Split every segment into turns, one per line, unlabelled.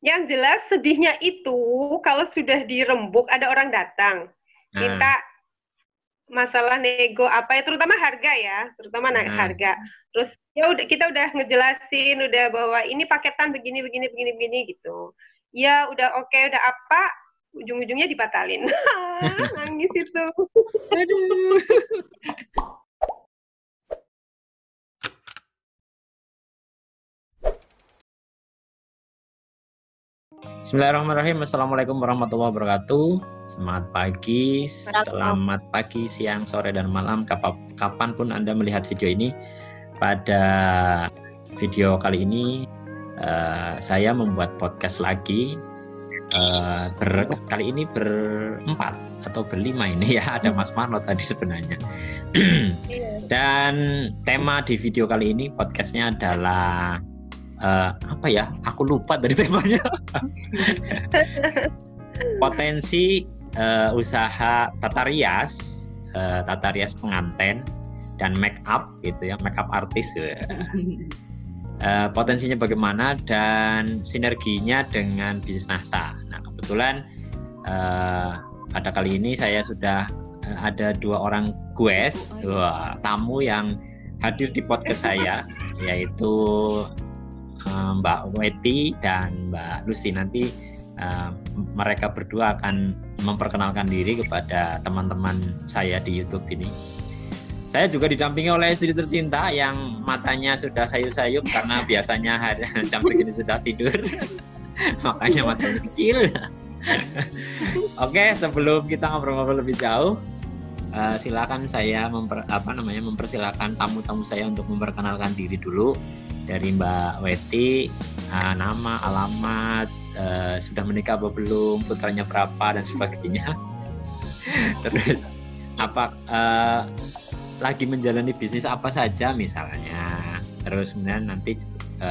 Yang jelas sedihnya itu kalau sudah dirembuk ada orang datang minta masalah nego apa ya, terutama harga ya, terutama harga. Terus ya udah kita udah ngejelasin udah bahwa ini paketan begini begini begini begini gitu. Ya udah oke, udah apa, ujung-ujungnya dibatalin. Nangis itu.
Aduh. Bismillahirrahmanirrahim. Assalamualaikum warahmatullahi wabarakatuh. Selamat pagi, selamat pagi, siang, sore, dan malam. Kapanpun Anda melihat video ini. Pada video kali ini saya membuat podcast lagi. Kali ini berempat atau berlima ini ya. Ada Mas Marno tadi sebenarnya. Dan tema di video kali ini podcastnya adalah apa ya? Aku lupa dari temanya. Potensi usaha tata rias pengantin dan make up gitu ya, make up artis. Potensinya bagaimana dan sinerginya dengan bisnis NASA. Nah, kebetulan pada kali ini saya sudah ada dua orang tamu yang hadir di podcast saya, yaitu Mbak Weti dan Mbak Lucy. Nanti mereka berdua akan memperkenalkan diri kepada teman-teman saya di YouTube ini. Saya juga didampingi oleh istri tercinta yang matanya sudah sayup-sayup karena biasanya jam segini sudah tidur. Makanya matanya kecil. Oke, sebelum kita ngobrol-ngobrol lebih jauh, silakan saya mempersilakan tamu-tamu saya untuk memperkenalkan diri dulu. Dari Mbak Weti, nama, alamat, sudah menikah atau belum, putranya berapa dan sebagainya. Terus lagi menjalani bisnis apa saja misalnya. Terus kemudian nanti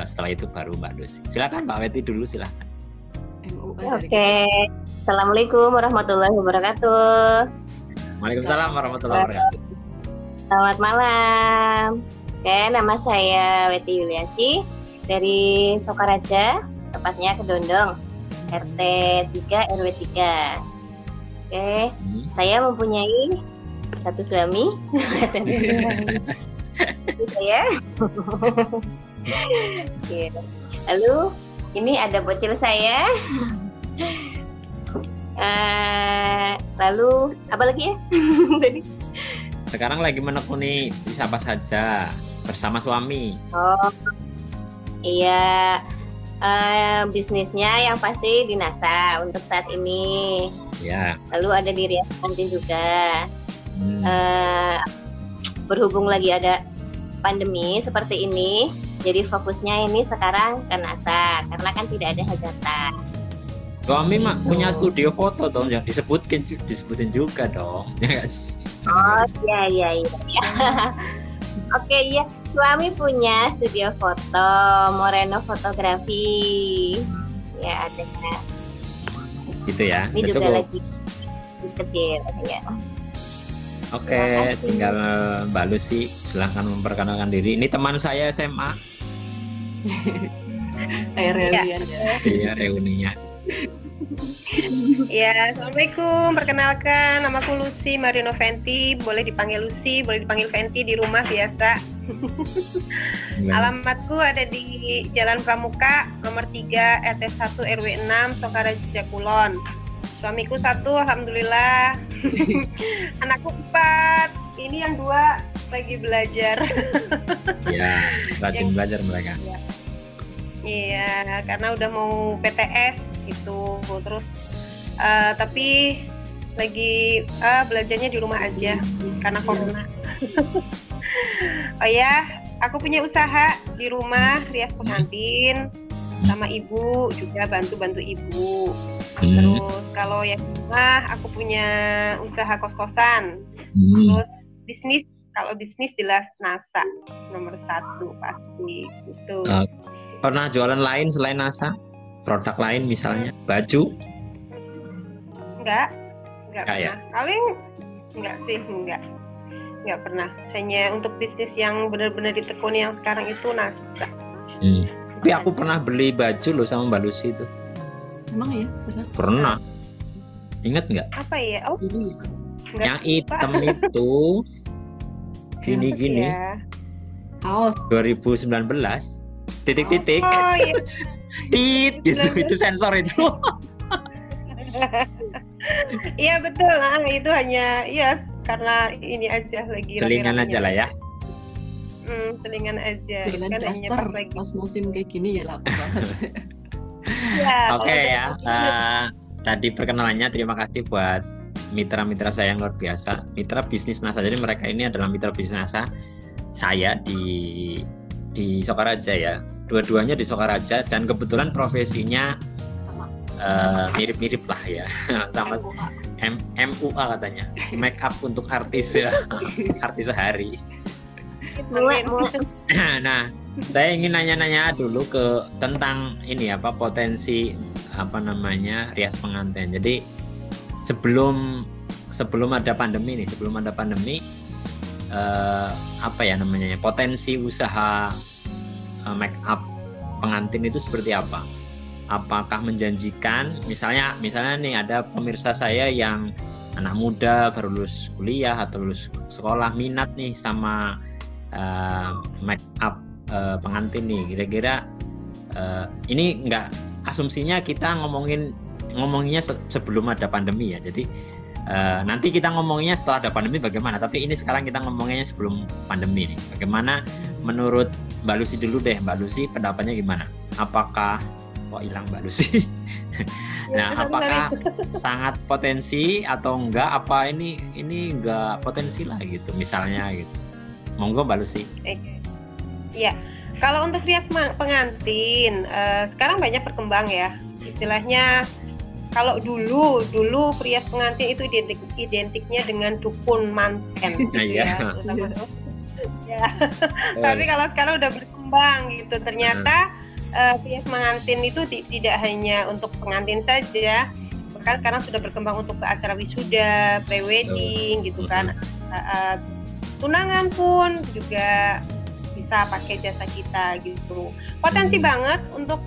setelah itu baru Mbak Lucy. Silakan Mbak Weti dulu, silakan.
Oke. Assalamualaikum warahmatullahi wabarakatuh.
Waalaikumsalam warahmatullahi wabarakatuh.
Selamat malam. Oke, nama saya Weti Yuliasi dari Sokaraja, tepatnya Kedondong, RT 3 RW 3. Oke, saya mempunyai satu suami. Saya. Lalu ini ada bocil saya. Lalu apa lagi ya?
Sekarang lagi menekuni bisnis apa saja bersama suami.
Oh iya, bisnisnya yang pasti di NASA untuk saat ini.
Ya.
Lalu ada di Rias Kantin juga. Berhubung lagi ada pandemi seperti ini, jadi fokusnya ini sekarang ke NASA karena kan tidak ada hajatan.
Suami punya studio foto dong, yang disebutin juga dong.
Oh iya. Oke, iya, suami punya studio foto, Moreno Fotografi. Ya ada.
Gitu ya.
Ini juga
cukup.
Lagi kecil ya.
Oke, tinggal Mbak Lucy, silahkan memperkenalkan diri. Ini teman saya SMA.
Reunian.
Iya, reunian.
Ya, assalamualaikum. Perkenalkan, namaku Lucy Marino Fenty. Boleh dipanggil Lucy, boleh dipanggil Fenty di rumah biasa. Alamatku ada di Jalan Pramuka, nomor 3, RT 1 RW 6, Sokaraja Kulon. Suamiku 1, alhamdulillah. Anakku 4. Ini yang 2 lagi belajar.
Ya, rajin belajar mereka.
Iya, karena udah mau PTS gitu. Terus tapi lagi belajarnya di rumah aja karena corona. Oh ya, aku punya usaha di rumah, rias pengantin, sama ibu juga bantu ibu. Terus kalau yang di rumah aku punya usaha kos-kosan. Terus kalau bisnis jelas NASA nomor 1 pasti gitu.
Pernah jualan lain selain NASA? Produk lain misalnya baju?
Enggak pernah.
Ya?
Paling enggak pernah. Hanya untuk bisnis yang benar-benar ditekuni yang sekarang itu NASA.
Tapi aku pernah beli baju loh sama Mbak Lucy itu.
emang ya?
Pernah. Ingat nggak?
Apa ya? Oh,
yang hitam itu gini-gini.
Ya.
Kaos
2019 titik-titik.
Oh iya.
Tit gitu, itu sensor itu.
Iya betul. Nah, itu hanya ya karena ini aja lagi.
Selingan aja lah ya.
Selingan aja.
dengan
Kan hanya
daster pas musim kayak gini ya laku banget.
Ya,
Oke ya. Tadi perkenalannya, terima kasih buat mitra-mitra saya yang luar biasa, mitra bisnis NASA. Jadi mereka ini adalah mitra bisnis NASA saya di Sokaraja ya. Dua-duanya di Sokaraja dan kebetulan profesinya mirip-mirip lah ya. Sama MUA katanya, make up untuk artis ya, artis sehari. Nah, saya ingin nanya-nanya dulu tentang ini potensi rias pengantin. Jadi sebelum ada pandemi potensi usaha make up pengantin itu seperti apa? Apakah menjanjikan? Misalnya nih ada pemirsa saya yang anak muda baru lulus kuliah atau lulus sekolah, minat nih sama make up pengantin nih. Kira-kira ini enggak, asumsinya kita ngomonginnya sebelum ada pandemi ya. Jadi nanti kita ngomonginnya setelah ada pandemi bagaimana, tapi ini sekarang kita ngomonginnya sebelum pandemi nih. Bagaimana menurut Mbak Lucy dulu deh. Mbak Lucy pendapatnya gimana? Apakah hilang Mbak Lucy? Nah, apakah sangat potensi atau enggak? Apa ini enggak potensi lah gitu misalnya gitu. Monggo Mbak Lucy.
Iya. Kalau untuk rias pengantin sekarang banyak berkembang ya. Istilahnya kalau dulu rias pengantin itu identiknya dengan dukun manten gitu ya. Ya. Tapi kalau sekarang udah berkembang gitu, ternyata rias pengantin itu tidak hanya untuk pengantin saja, bahkan sekarang sudah berkembang untuk ke acara wisuda, pre-wedding gitu kan. Tunangan pun juga bisa pakai jasa kita gitu. Potensi banget untuk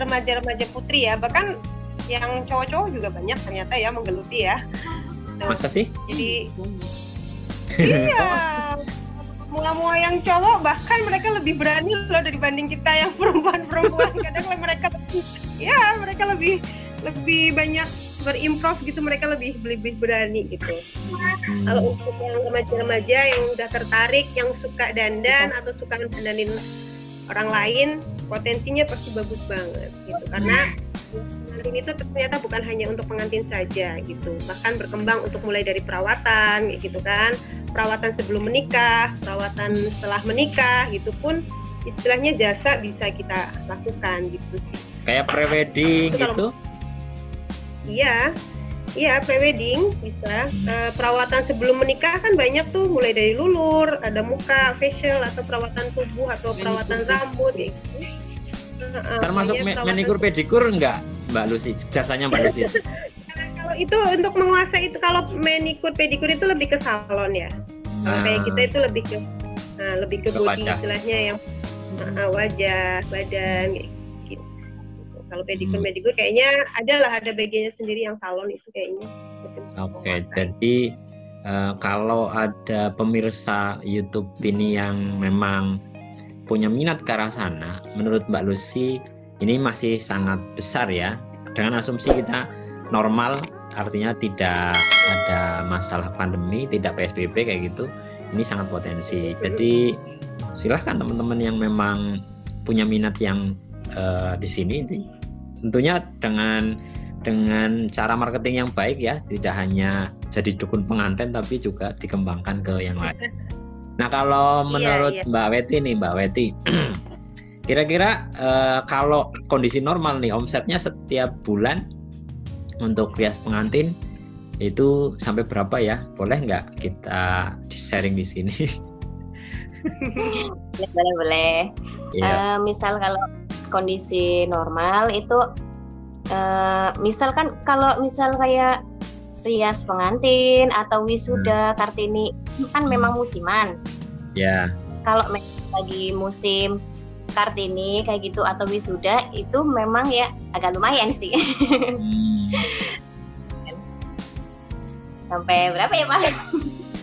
remaja-remaja putri ya, bahkan yang cowok-cowok juga banyak ternyata ya menggeluti ya.
Masa sih?
Jadi iya, mula-mula yang cowok bahkan mereka lebih berani loh dibanding kita yang perempuan. Kadang mereka lebih banyak berimprov gitu, mereka lebih berani gitu. Kalau untuk yang remaja-remaja yang udah tertarik, yang suka dandan atau suka dandanin orang lain, potensinya pasti bagus banget gitu. Karena pengantin itu ternyata bukan hanya untuk pengantin saja gitu, bahkan berkembang untuk mulai dari perawatan gitu kan, perawatan sebelum menikah, perawatan setelah menikah gitu pun istilahnya jasa bisa kita lakukan gitu.
Kayak pre-wedding gitu?
Iya, pre-wedding bisa. Perawatan sebelum menikah kan banyak tuh, mulai dari lulur, ada muka, facial, atau perawatan tubuh, atau perawatan rambut gitu.
Termasuk manikur pedikur enggak Mbak Lucy? Jasanya Mbak Lucy?
Kalau itu untuk menguasai itu, kalau manikur pedikur itu lebih ke salon ya. Kayak kita itu lebih ke body istilahnya, yang wajah, badan gitu. Kalau pedikur kayaknya ada bagiannya sendiri yang salon itu kayaknya.
Oke, jadi kalau ada pemirsa YouTube ini yang memang punya minat ke arah sana, menurut Mbak Lucy ini masih sangat besar ya. Dengan asumsi kita normal, artinya tidak ada masalah pandemi, tidak PSBB kayak gitu, ini sangat potensi. Jadi silahkan teman-teman yang memang punya minat yang di sini, tentunya dengan cara marketing yang baik ya, tidak hanya jadi dukun pengantin tapi juga dikembangkan ke yang lain. Nah, kalau menurut Mbak Weti, kira-kira kalau kondisi normal nih, omsetnya setiap bulan untuk rias pengantin itu sampai berapa ya? Boleh nggak kita sharing di sini?
Boleh. Yeah. Misal kalau kondisi normal itu, misalkan kalau kayak rias pengantin atau wisuda Kartini kan memang musiman.
Ya.
Kalau lagi musim Kartini kayak gitu atau wisuda itu memang ya agak lumayan sih. Sampai berapa ya Pak?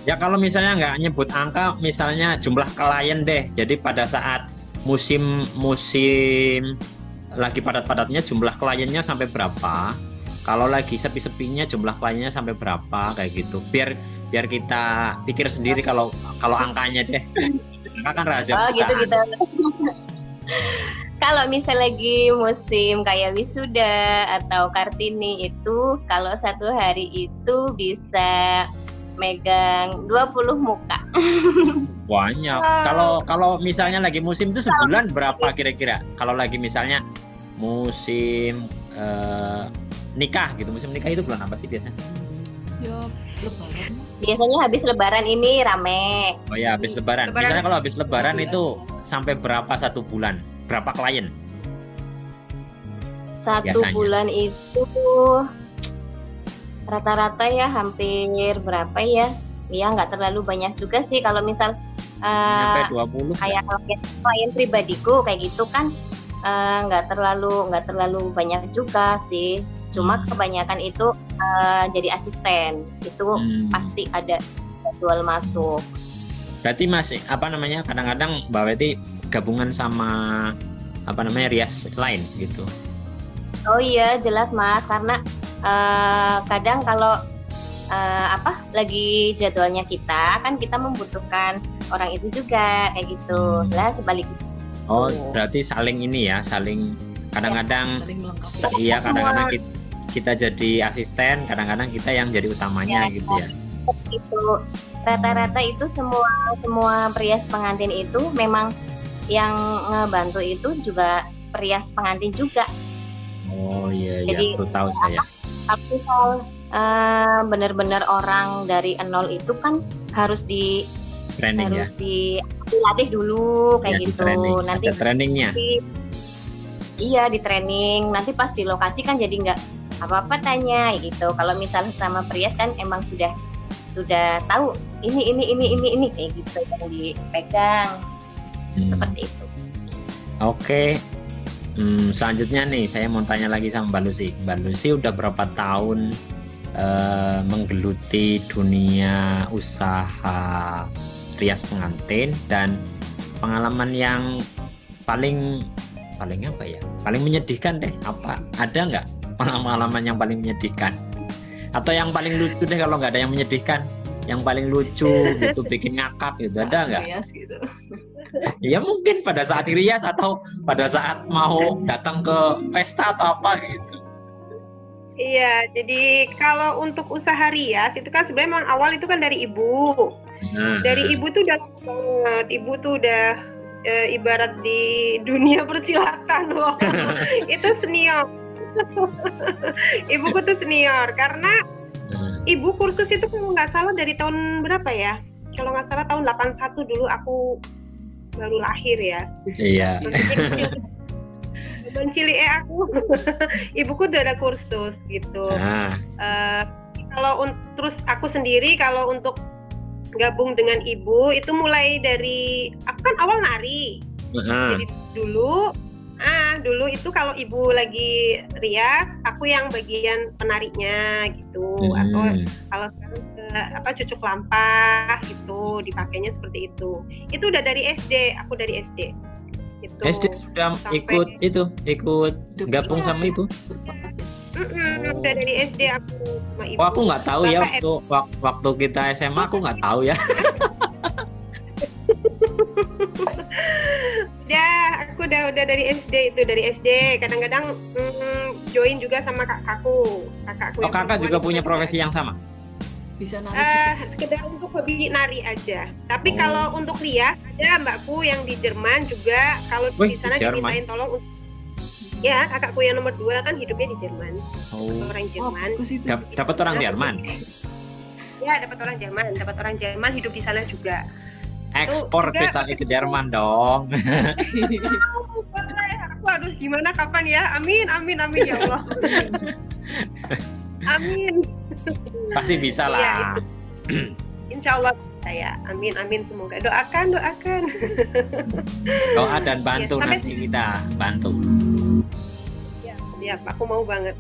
Ya kalau misalnya nggak nyebut angka, misalnya jumlah klien deh. Jadi pada saat musim lagi padat-padatnya jumlah kliennya sampai berapa? Kalau lagi sepi-sepinya jumlah kliennya sampai berapa kayak gitu. Biar kita pikir sendiri kalau angkanya deh. Angka kan rahasia perusahaan.
Gitu. Kalau misal lagi musim kayak wisuda atau Kartini itu kalau satu hari itu bisa megang 20 muka.
Banyak. Kalau misalnya lagi musim itu sebulan berapa kira-kira? Kalau lagi misalnya musim nikah gitu. Musim nikah itu bulan apa sih biasanya?
Ya, Lebaran.
Biasanya habis Lebaran ini rame.
Oh ya, habis Lebaran. Misalnya kalau habis Lebaran itu sampai berapa satu bulan? Berapa klien?
Satu
biasanya
bulan itu rata-rata ya hampir berapa ya? Ya nggak terlalu banyak juga sih kalau misal
sampai 20
kayak klien pribadiku kayak gitu kan nggak terlalu banyak juga sih. Cuma kebanyakan itu jadi asisten itu pasti ada jadwal masuk.
Berarti masih kadang-kadang Mbak Weti gabungan sama rias lain gitu.
Oh iya jelas Mas karena kadang kalau lagi jadwalnya kita kan kita membutuhkan orang itu juga kayak gitu lah sebaliknya.
Oh berarti saling kadang-kadang iya kadang-kadang kita jadi asisten, kadang-kadang kita yang jadi utamanya ya, gitu ya.
Itu rata-rata itu semua perias pengantin itu memang yang ngebantu itu juga perias pengantin juga.
Oh iya,
jadi
baru tahu saya.
Tapi benar-benar orang dari nol itu kan harus di
training
harus dilatih dulu kayak gitu. Nanti
ada trainingnya.
Iya di training. Nanti pas di lokasi kan jadi nggak apa-apa tanya gitu. Kalau misalnya sama perias kan emang sudah tahu ini kayak gitu yang dipegang seperti itu.
Oke. Selanjutnya nih saya mau tanya lagi sama Mbak Lucy. Mbak Lucy udah berapa tahun menggeluti dunia usaha rias pengantin dan pengalaman yang paling menyedihkan deh ada nggak pengalaman yang paling menyedihkan atau yang paling lucu deh kalau nggak ada yang menyedihkan yang paling lucu gitu bikin ngakak gitu ada nggak?
Gitu.
Ya mungkin pada saat rias atau pada saat mau datang ke pesta atau apa gitu.
Iya, jadi kalau untuk usaha rias itu kan sebenarnya memang awal itu kan dari ibu. Dari ibu tuh udah banget, ibu tuh udah ibarat di dunia persilatan loh. Itu senior. Ibuku tuh senior karena ibu kursus itu kalau nggak salah dari tahun berapa ya? Kalau nggak salah tahun 81 dulu aku baru lahir ya.
Iya.
Cilik aku. Ibuku udah ada kursus gitu. Kalau terus aku sendiri kalau untuk gabung dengan ibu itu mulai dari aku kan awal nari. Jadi dulu itu kalau ibu lagi rias, aku yang bagian penarinya gitu. Atau kalau sekarang cucuk lampah gitu, dipakainya seperti itu. Itu udah dari SD, aku dari SD. Gitu.
SD sudah ikut gabung sama ibu?
Udah dari SD aku sama ibu.
Aku nggak tahu ya waktu kita SMA aku nggak tahu ya. Aku udah dari SD itu dari SD. Kadang-kadang join juga sama kakakku. Oh kakak juga punya profesi yang sama?
Bisa nari.
Sekedar untuk hobi nari aja. Tapi kalau untuk rias ada mbakku yang di Jerman juga. Kalau di sana dimintain tolong. Ya kakakku yang nomor 2 kan hidupnya di Jerman. Orang Jerman.
Dapat orang Jerman.
Ya dapat orang Jerman hidup di sana juga.
Ekspor misalnya ke Jerman dong.
Aku harus gimana kapan ya? Amin ya Allah. Amin.
Pasti bisa lah.
Insya Allah saya, amin amin, semoga doakan.
Doa dan bantu,
Ya,
nanti kita bantu.
Ya, aku mau banget.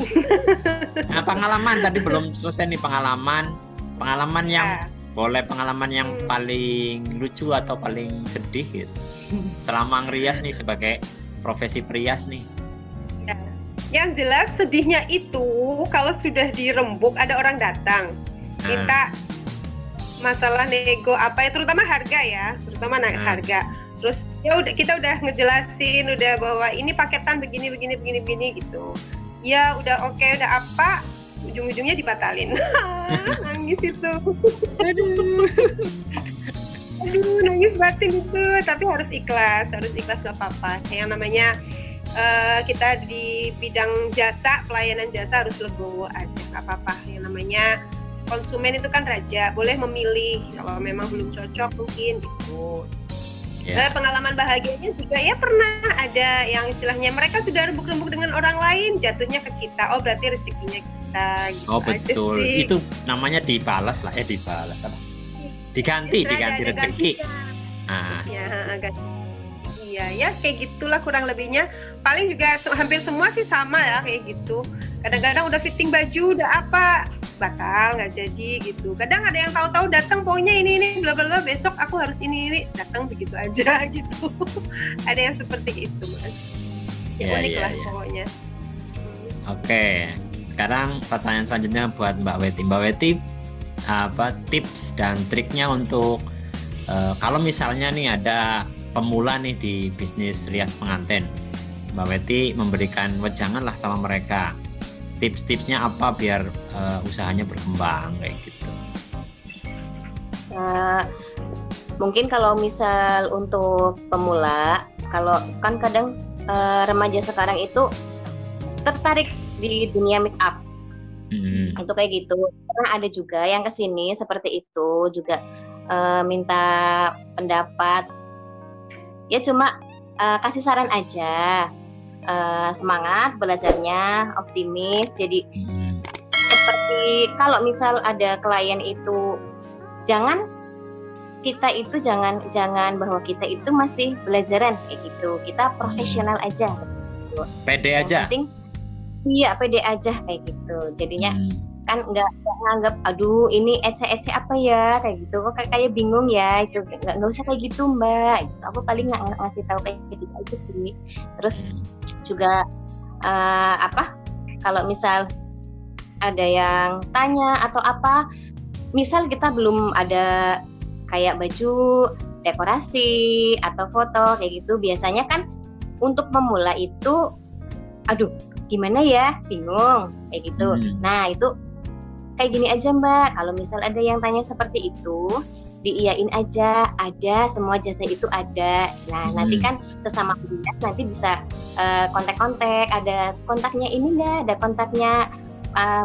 Nah, pengalaman tadi belum selesai nih, pengalaman yang boleh pengalaman yang paling lucu atau paling sedih gitu. Selama ngerias nih sebagai profesi perias nih.
Ya. Yang jelas sedihnya itu kalau sudah dirembuk ada orang datang minta masalah nego apa ya, terutama harga ya, terutama harga. Terus ya udah, kita udah ngejelasin udah bahwa ini paketan begini gitu. Ya udah oke, udah apa, ujung-ujungnya dibatalin. Nangis itu. Aduh, nangis batin itu, tapi harus ikhlas gak apa-apa. Yang namanya kita di bidang jasa, pelayanan jasa harus legowo aja, gak apa-apa. Yang namanya konsumen itu kan raja, boleh memilih kalau memang belum cocok mungkin gitu. Pengalaman bahagianya juga ya pernah ada yang istilahnya mereka sudah rembuk-rembuk dengan orang lain, jatuhnya ke kita. Oh berarti rezekinya kita. Gitu.
Oh betul, itu namanya dibalas lah, dibalas apa? Diganti rezeki.
Iya ya, kayak gitulah kurang lebihnya. Paling juga hampir semua sih sama ya kayak gitu. Kadang-kadang udah fitting baju, udah apa, batal nggak jadi gitu. Kadang ada yang tahu-tahu datang pokoknya ini bla bla bla, besok aku harus ini datang begitu aja gitu. Ada yang seperti itu mas. Unik lah pokoknya.
Oke, sekarang pertanyaan selanjutnya buat Mbak Weti. Mbak Weti, apa tips dan triknya untuk kalau misalnya nih ada pemula nih di bisnis rias pengantin, Mbak Weti memberikan wejangan lah sama mereka. Tips-tipsnya apa biar usahanya berkembang kayak gitu?
Mungkin kalau misal untuk pemula, kalau kan kadang remaja sekarang itu tertarik di dunia make up. Itu kayak gitu. Karena ada juga yang kesini seperti itu juga minta pendapat. Ya cuma kasih saran aja. Semangat belajarnya, optimis. Jadi seperti kalau misal ada klien itu jangan bahwa kita itu masih belajaran kayak gitu. Kita profesional aja.
Pede aja.
Penting, iya pede aja kayak gitu. Jadinya kan nggak nganggap aduh ini ece apa ya kayak gitu, kok kayak bingung ya, itu nggak usah kayak gitu mbak, gitu. Aku paling nggak ngasih tahu kayak gitu aja sih. Terus juga kalau misal ada yang tanya atau apa, misal kita belum ada kayak baju dekorasi atau foto kayak gitu, biasanya kan untuk pemula itu aduh gimana ya, bingung kayak gitu. Nah itu kayak gini aja mbak, kalau misal ada yang tanya seperti itu, diiyain aja, ada, semua jasa itu ada. Nah nanti kan sesama peminat nanti bisa kontak-kontak, ada kontaknya ini nggak, ada kontaknya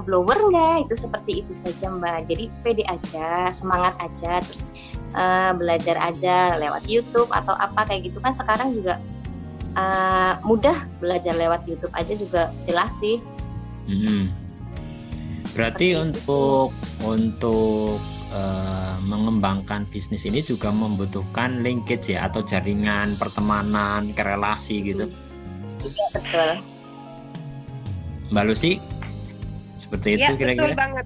blower nggak, itu seperti itu saja mbak. Jadi pede aja, semangat aja, terus belajar aja lewat YouTube atau apa kayak gitu kan sekarang juga mudah, belajar lewat YouTube aja juga jelas sih.
Berarti untuk mengembangkan bisnis ini juga membutuhkan linkage ya, atau jaringan pertemanan, relasi gitu.
Iya betul.
Mbak Lucy, seperti itu kira-kira?
Betul banget.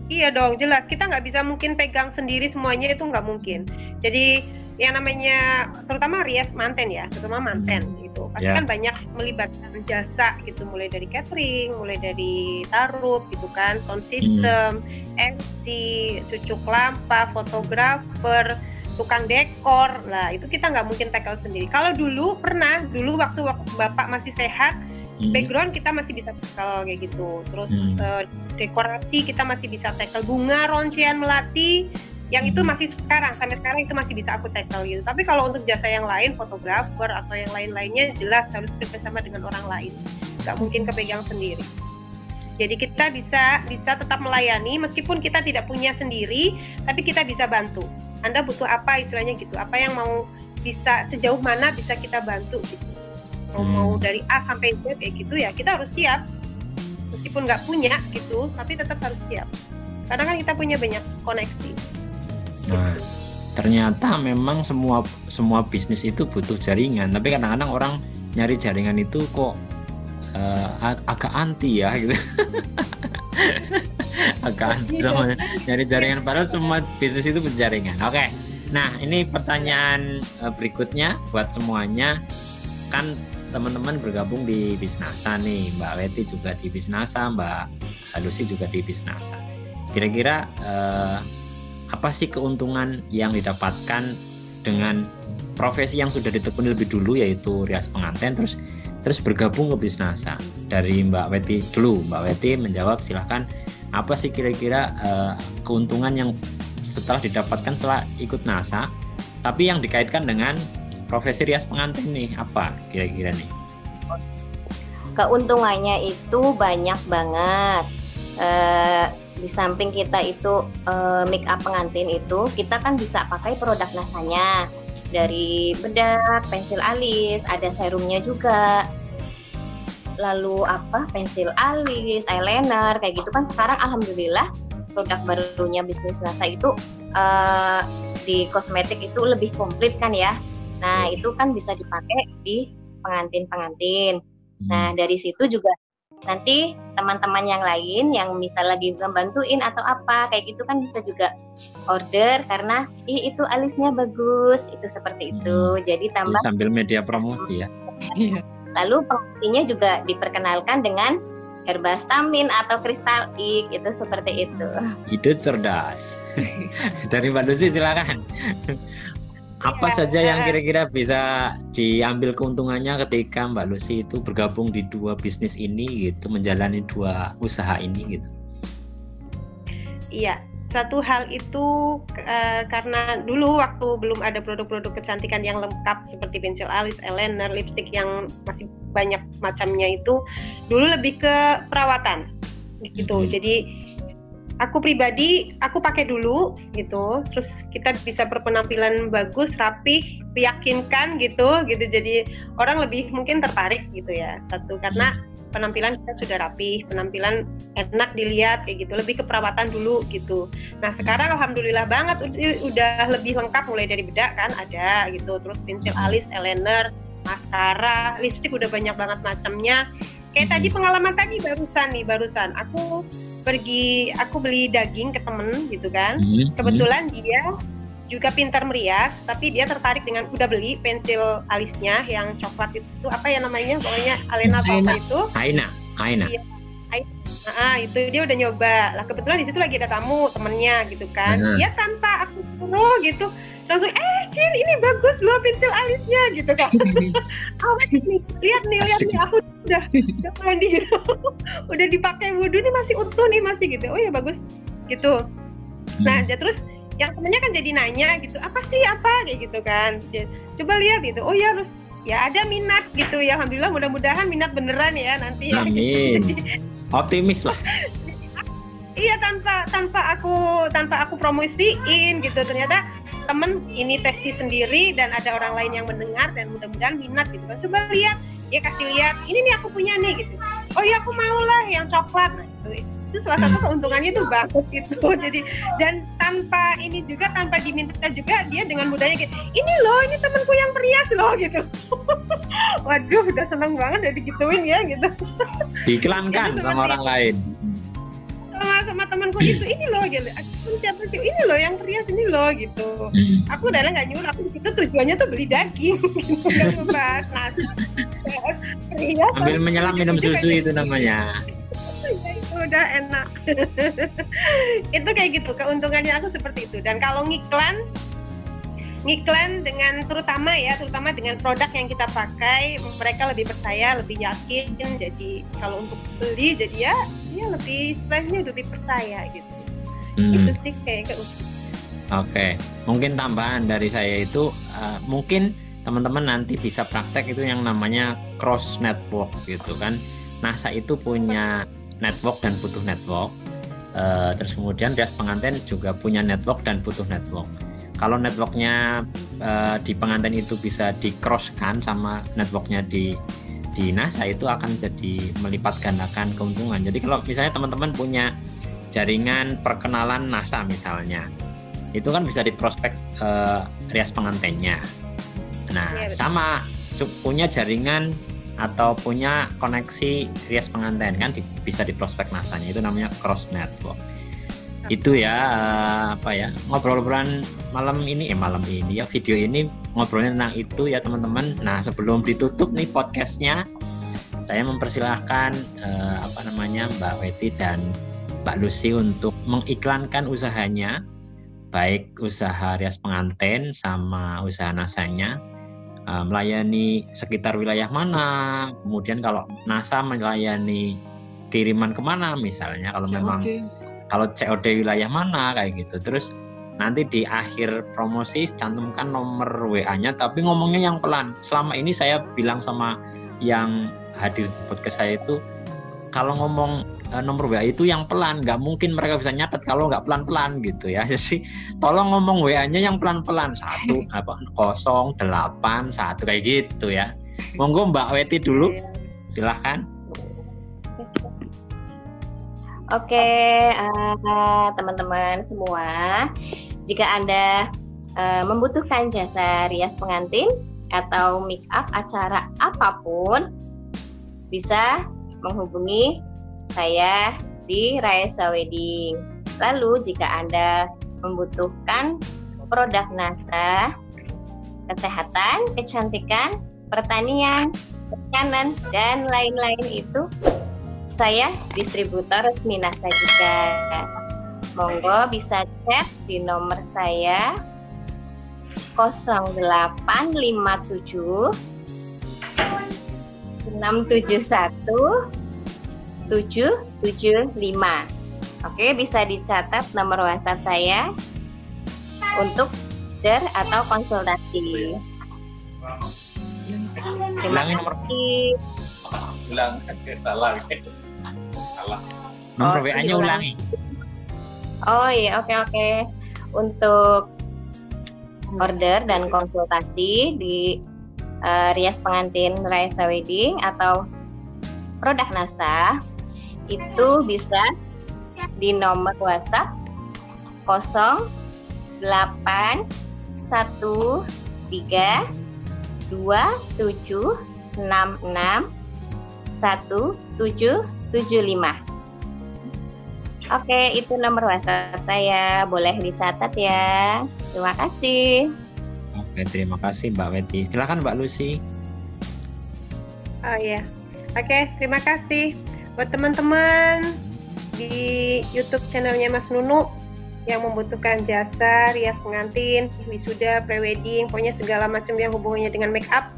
Iya dong, jelas. Kita nggak bisa mungkin pegang sendiri semuanya, itu nggak mungkin. Jadi yang namanya terutama rias manten ya, terutama manten gitu. Pasti kan banyak melibatkan jasa gitu, mulai dari catering, mulai dari taruh gitu kan, sound system, MC, cucuk lampa, fotografer, tukang dekor. Lah itu kita nggak mungkin tackle sendiri. Kalau dulu waktu Bapak masih sehat, background kita masih bisa tackle kayak gitu. Terus dekorasi kita masih bisa tackle, bunga, roncian, melati, yang itu masih sampai sekarang itu masih bisa aku tackle gitu. Tapi kalau untuk jasa yang lain, fotografer atau yang lain-lainnya, jelas harus bekerjasama dengan orang lain, nggak mungkin kepegang sendiri. Jadi kita bisa tetap melayani meskipun kita tidak punya sendiri, tapi kita bisa bantu. Anda butuh apa istilahnya gitu, apa yang mau, bisa sejauh mana bisa kita bantu gitu. Mau dari A sampai Z kayak gitu ya, kita harus siap. Meskipun nggak punya gitu, tapi tetap harus siap. Karena kan kita punya banyak koneksi.
Nah, ternyata memang semua bisnis itu butuh jaringan, tapi kadang-kadang orang nyari jaringan itu kok agak anti ya gitu. Agak anti sama nyari jaringan, padahal semua bisnis itu butuh jaringan. Oke. Nah, ini pertanyaan berikutnya buat semuanya. Kan teman-teman bergabung di Bisnasa nih, Mbak Weti juga di Bisnasa, Mbak Lucy juga di Bisnasa. Kira-kira apa sih keuntungan yang didapatkan dengan profesi yang sudah ditekuni lebih dulu, yaitu rias pengantin, terus bergabung ke Bisnasa? Dari Mbak Weti dulu. Mbak Weti menjawab, silahkan. Apa sih kira-kira keuntungan yang setelah didapatkan setelah ikut NASA, tapi yang dikaitkan dengan profesi rias pengantin nih, apa kira-kira nih?
Keuntungannya itu banyak banget. Di samping kita itu make up pengantin itu, kita kan bisa pakai produk NASA-nya, dari bedak, pensil alis, ada serumnya juga, lalu pensil alis, eyeliner, kayak gitu kan. Sekarang alhamdulillah produk barunya bisnis NASA itu di kosmetik itu lebih komplit kan ya. Nah, itu kan bisa dipakai di pengantin-pengantin. Nah, dari situ juga nanti teman-teman yang lain yang misal lagi ngebantuin atau apa kayak gitu kan bisa juga order karena itu alisnya bagus, itu seperti itu. Jadi tambah
sambil media promosi ya.
Lalu pengantinnya juga diperkenalkan dengan herbastamin atau kristalik, itu seperti itu.
Ide cerdas. Dari Mbak Lucy silakan. Apa saja yang kira-kira bisa diambil keuntungannya ketika Mbak Lucy itu bergabung di dua bisnis ini gitu, menjalani dua usaha ini gitu?
Iya, satu hal itu karena dulu waktu belum ada produk-produk kecantikan yang lengkap seperti pensil alis, eyeliner, lipstick yang masih banyak macamnya itu, dulu lebih ke perawatan gitu. Jadi aku pribadi, aku pakai dulu gitu, terus kita bisa berpenampilan bagus, rapih, meyakinkan gitu. Jadi orang lebih mungkin tertarik gitu ya. Satu, karena penampilan kita sudah rapih, penampilan enak dilihat kayak gitu, lebih ke perawatan dulu gitu. Nah, sekarang alhamdulillah banget udah lebih lengkap, mulai dari bedak kan ada gitu, terus pensil alis, eyeliner, maskara, lipstick udah banyak banget macamnya. Kayak tadi pengalaman tadi barusan aku beli daging ke temen gitu kan. Kebetulan dia juga pintar merias, tapi dia tertarik dengan, udah beli pensil alisnya yang coklat itu, apa ya namanya, pokoknya Alena apa itu?
Aina.
Iya, itu dia udah nyoba. Lah kebetulan di situ lagi ada tamu temennya gitu kan. Dia tanpa aku suruh gitu langsung, Cin, ini bagus loh pensil alisnya gitu kan. Awas nih, lihat nih aku udah mandi gitu. Udah dipakai wudhu nih, masih utuh nih, masih gitu. Oh ya bagus gitu. Nah, terus yang temennya kan jadi nanya gitu, apa kayak gitu kan. Coba lihat gitu. Oh ya, terus ya ada minat gitu ya. Alhamdulillah, mudah-mudahan minat beneran ya nanti.
Amin. Optimis lah.
Iya, tanpa aku promosiin gitu, ternyata temen ini testi sendiri dan ada orang lain yang mendengar dan mudah-mudahan minat gitu kan. Coba lihat, dia kasih lihat, ini nih aku punya nih gitu. Oh ya, aku mau lah yang coklat. Nah, itu salah satu keuntungannya tuh bagus gitu. Jadi, dan tanpa diminta juga, dia dengan mudahnya gitu, ini temanku yang perias loh gitu. Waduh, udah seneng banget udah digituin ya gitu.
Diiklankan sama orang lain.
Sama temanku ini loh gitu. Siapa sih ini loh yang perias ini loh gitu. Aku udah nggak nyuruh, aku gitu tujuannya tuh beli daging gitu, nggak membahas nasi. Perias.
Ambil menyelam minum susu itu namanya.
Ya, itu udah enak. Itu kayak gitu, keuntungannya aku seperti itu. Dan kalau ngiklan dengan terutama dengan produk yang kita pakai, mereka lebih percaya, lebih yakin. Jadi kalau untuk beli, jadi ya lebih istilahnya lebih percaya gitu. Itu sih kayak
Oke, mungkin tambahan dari saya itu mungkin teman-teman nanti bisa praktek itu yang namanya cross network gitu kan. NASA itu punya network dan butuh network. Terus kemudian rias pengantin juga punya network dan butuh network. Kalau networknya di pengantin itu bisa di crosskan sama networknya di NASA, itu akan jadi melipat gandakan keuntungan. Jadi kalau misalnya teman-teman punya jaringan perkenalan NASA misalnya, itu kan bisa diprospek rias pengantinnya. Nah, sama punya jaringan atau punya koneksi rias pengantin kan bisa diprospek nasanya, itu namanya cross network. Itu ya ngobrol-ngobrolan malam ini ya, video ini ngobrolnya tentang itu ya teman-teman. Nah, sebelum ditutup nih podcastnya, saya mempersilahkan Mbak Weti dan Mbak Lucy untuk mengiklankan usahanya, baik usaha rias pengantin sama usaha nasanya. Melayani sekitar wilayah mana, kemudian kalau NASA melayani kiriman kemana misalnya, kalau memang kalau COD wilayah mana kayak gitu. Terus nanti di akhir promosi cantumkan nomor WA-nya, tapi ngomongnya yang pelan. Selama ini saya bilang sama yang hadir di podcast saya itu, kalau ngomong nomor WA itu yang pelan, nggak mungkin mereka bisa nyatet kalau nggak pelan-pelan gitu ya. Jadi tolong ngomong WA-nya yang pelan-pelan, 081 kayak gitu ya. Monggo Mbak Weti dulu, silahkan.
Oke, teman-teman semua, jika Anda membutuhkan jasa rias pengantin atau make up acara apapun, bisa menghubungi saya di Raisa Wedding. Lalu jika Anda membutuhkan produk NASA, kesehatan, kecantikan, pertanian, perikanan, dan lain-lain itu, saya distributor resmi NASA juga. Monggo bisa chat di nomor saya 0857 671 775. Oke, bisa dicatat nomor WhatsApp saya untuk order atau konsultasi. Terima kasih.
Nomor WA-nya ulangi.
Oh iya, oke. Untuk order dan konsultasi di rias pengantin Raisa Wedding atau produk NASA, itu bisa di nomor WhatsApp 081327661775. Oke, itu nomor WhatsApp saya, boleh dicatat ya. Terima kasih.
Oke, terima kasih Mbak Weti. Silakan Mbak Lucy.
Oh iya. Oke, terima kasih buat teman-teman di YouTube channelnya Mas Nunu yang membutuhkan jasa rias pengantin, wisuda, prewedding, pokoknya segala macam yang hubungannya dengan make up,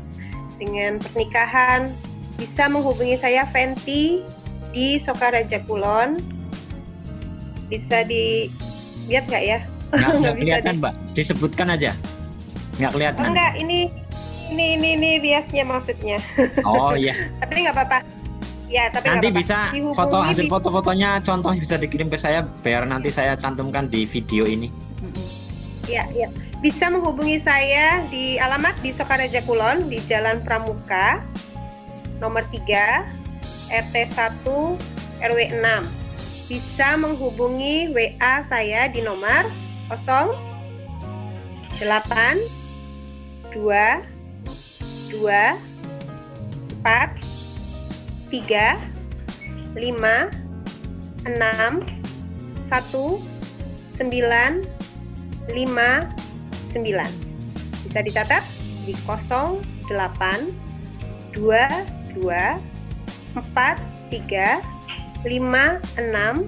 dengan pernikahan, bisa menghubungi saya Fenty di Sokaraja Kulon. Bisa dilihat nggak ya?
Nggak kelihatan Mbak, disebutkan aja. Nggak kelihatan.
Oh, enggak, ini riasnya maksudnya.
Oh iya.
Tapi nggak apa-apa. Ya, tapi
nanti bisa hasil foto-fotonya contoh bisa dikirim ke saya biar nanti saya cantumkan di video ini.
Iya. Bisa menghubungi saya di alamat di Sokaraja Kulon di Jalan Pramuka nomor 3 RT 1 RW 6. Bisa menghubungi WA saya di nomor 08 2 4 3 5 6 1 9 5 9. Bisa dicatat di 08 2 4 3 5 6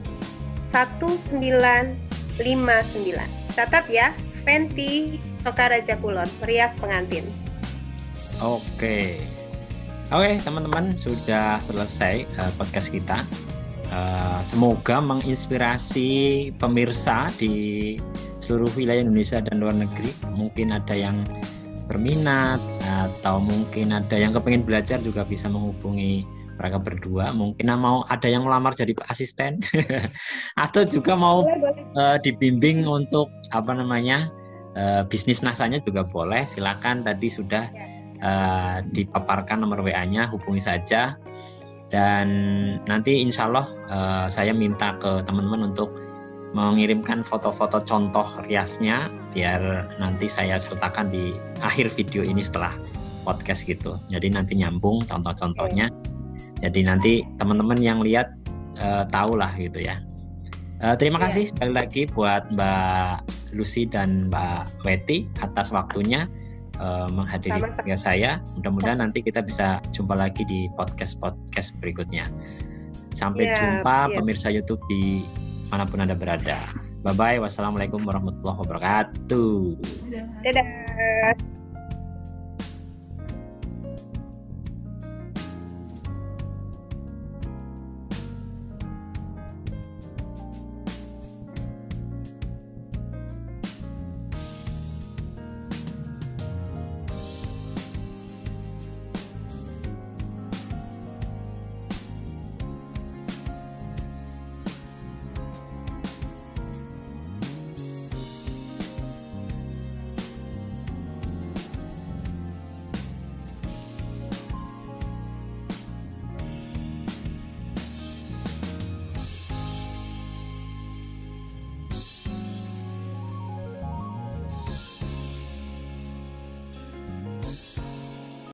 1959. Catat ya, Fenty Sokaraja Kulon, rias pengantin.
Oke, teman-teman, sudah selesai podcast kita. Semoga menginspirasi pemirsa di seluruh wilayah Indonesia dan luar negeri. Mungkin ada yang berminat atau mungkin ada yang kepengen belajar juga bisa menghubungi mereka berdua. Mungkin mau ada yang melamar jadi asisten atau juga mau dibimbing untuk bisnis nasanya juga boleh. Silakan, tadi sudah dipaparkan nomor WA-nya, hubungi saja. Dan nanti insya Allah saya minta ke teman-teman untuk mengirimkan foto-foto contoh riasnya biar nanti saya sertakan di akhir video ini setelah podcast gitu. Jadi nanti nyambung contoh-contohnya. Jadi nanti teman-teman yang lihat tahu lah gitu ya. Terima kasih sekali lagi buat Mbak Lucy dan Mbak Weti atas waktunya menghadiri podcast saya. Mudah-mudahan nanti kita bisa jumpa lagi di podcast berikutnya. Sampai jumpa pemirsa YouTube di manapun Anda berada. Bye-bye. Wassalamualaikum warahmatullahi wabarakatuh.
Dadah.